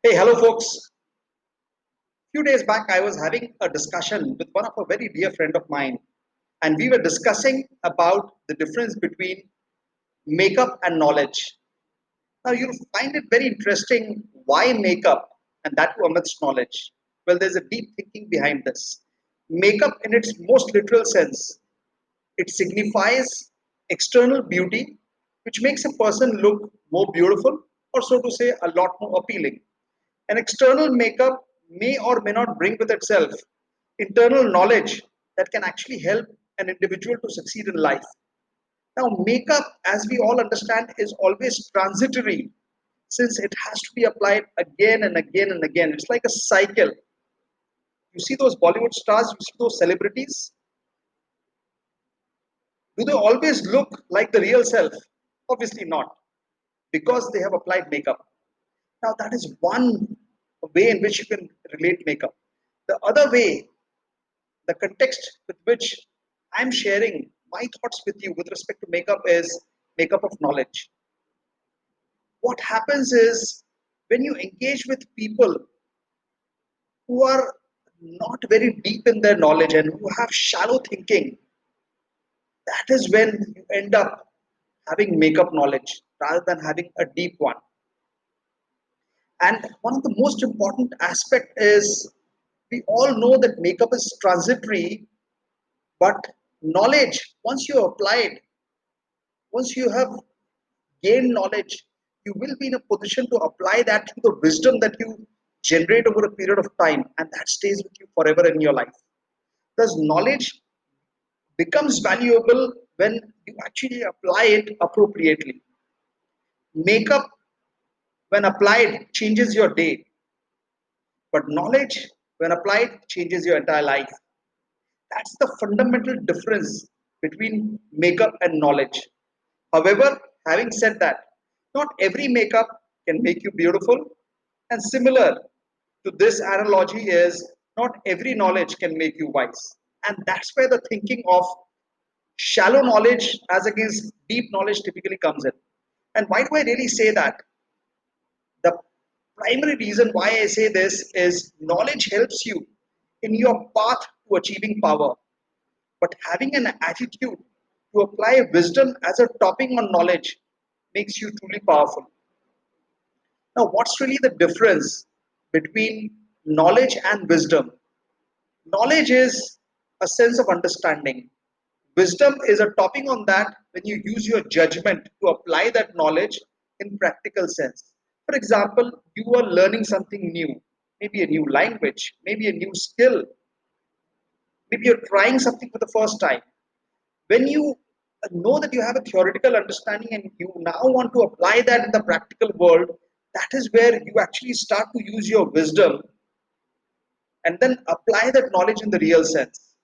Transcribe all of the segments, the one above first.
Hey, hello, folks. Few days back, I was having a discussion with one of a very dear friend of mine, and we were discussing about the difference between makeup and knowledge. Now, you'll find it very interesting why makeup, and that too amidst knowledge. Well, there's a deep thinking behind this. Makeup, in its most literal sense, it signifies external beauty, which makes a person look more beautiful, or so to say, a lot more appealing. An external makeup may or may not bring with itself internal knowledge that can actually help an individual to succeed in life. Now, makeup, as we all understand, is always transitory since it has to be applied again and again and again. It's like a cycle. You see those Bollywood stars, you see those celebrities, do they always look like the real self? Obviously not, because they have applied makeup. Now, that is one way in which you can relate makeup. The other way, the context with which I'm sharing my thoughts with you with respect to makeup is makeup of knowledge. What happens is when you engage with people who are not very deep in their knowledge and who have shallow thinking, that is when you end up having makeup knowledge rather than having a deep one. And one of the most important aspect is we all know that makeup is transitory, but knowledge, once you apply it, once you have gained knowledge, you will be in a position to apply that to the wisdom that you generate over a period of time, and that stays with you forever in your life. Thus, knowledge becomes valuable when you actually apply it appropriately. Makeup, when applied, changes your day, but knowledge, when applied, changes your entire life. That's the fundamental difference between makeup and knowledge. However, having said that, not every makeup can make you beautiful, and similar to this analogy is not every knowledge can make you wise. And that's where the thinking of shallow knowledge as against deep knowledge typically comes in. And why do I really say that? The primary reason why I say this is knowledge helps you in your path to achieving power. But having an attitude to apply wisdom as a topping on knowledge makes you truly powerful. Now, what's really the difference between knowledge and wisdom? Knowledge is a sense of understanding. Wisdom is a topping on that when you use your judgment to apply that knowledge in practical sense. For example, you are learning something new, maybe a new language, maybe a new skill, maybe you're trying something for the first time. When you know that you have a theoretical understanding and you now want to apply that in the practical world, that is where you actually start to use your wisdom and then apply that knowledge in the real sense.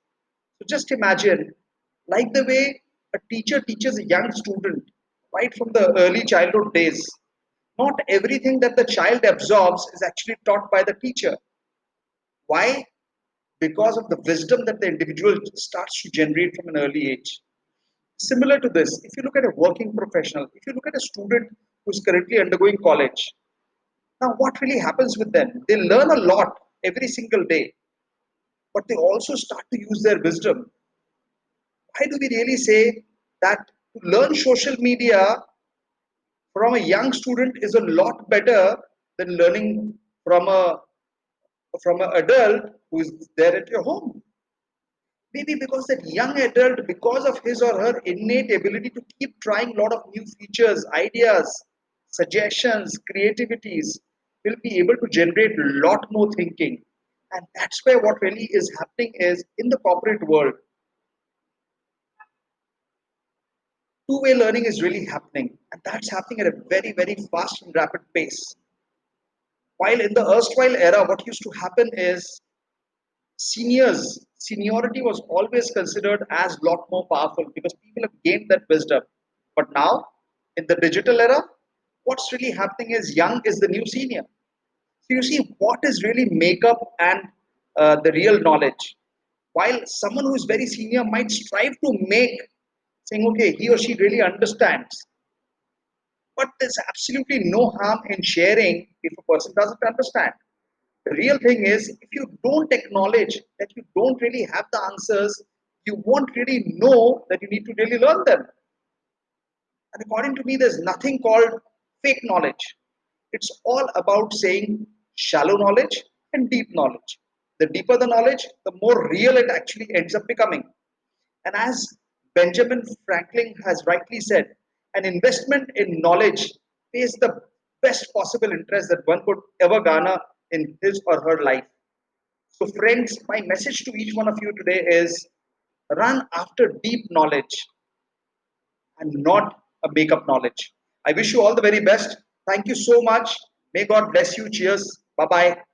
So just imagine, like the way a teacher teaches a young student right from the early childhood days, not everything that the child absorbs is actually taught by the teacher. Why? Because of the wisdom that the individual starts to generate from an early age. Similar to this, if you look at a working professional, if you look at a student who's currently undergoing college, now what really happens with them? They learn a lot every single day, but they also start to use their wisdom. Why do we really say that to learn social media from a young student is a lot better than learning from a from an adult who is there at your home? Maybe because that young adult, because of his or her innate ability to keep trying a lot of new features, ideas, suggestions, creativities, will be able to generate a lot more thinking. And that's where what really is happening is in the corporate world, two-way learning is really happening. And that's happening at a very, very fast and rapid pace. While in the erstwhile era, what used to happen is seniority was always considered as a lot more powerful because people have gained that wisdom. But now, in the digital era, what's really happening is young is the new senior. So you see what is really makeup and the real knowledge. While someone who is very senior might strive to make saying, okay, he or she really understands, But there's absolutely no harm in sharing if a person doesn't understand. The real thing is, if you don't acknowledge that you don't really have the answers, you won't really know that you need to really learn them. And according to me, there's nothing called fake knowledge. It's all about saying shallow knowledge and deep knowledge. The deeper the knowledge, the more real it actually ends up becoming. And as Benjamin Franklin has rightly said, an investment in knowledge pays the best possible interest that one could ever garner in his or her life. So, friends, my message to each one of you today is run after deep knowledge and not a make-up knowledge. I wish you all the very best. Thank you so much. May God bless you. Cheers. Bye bye.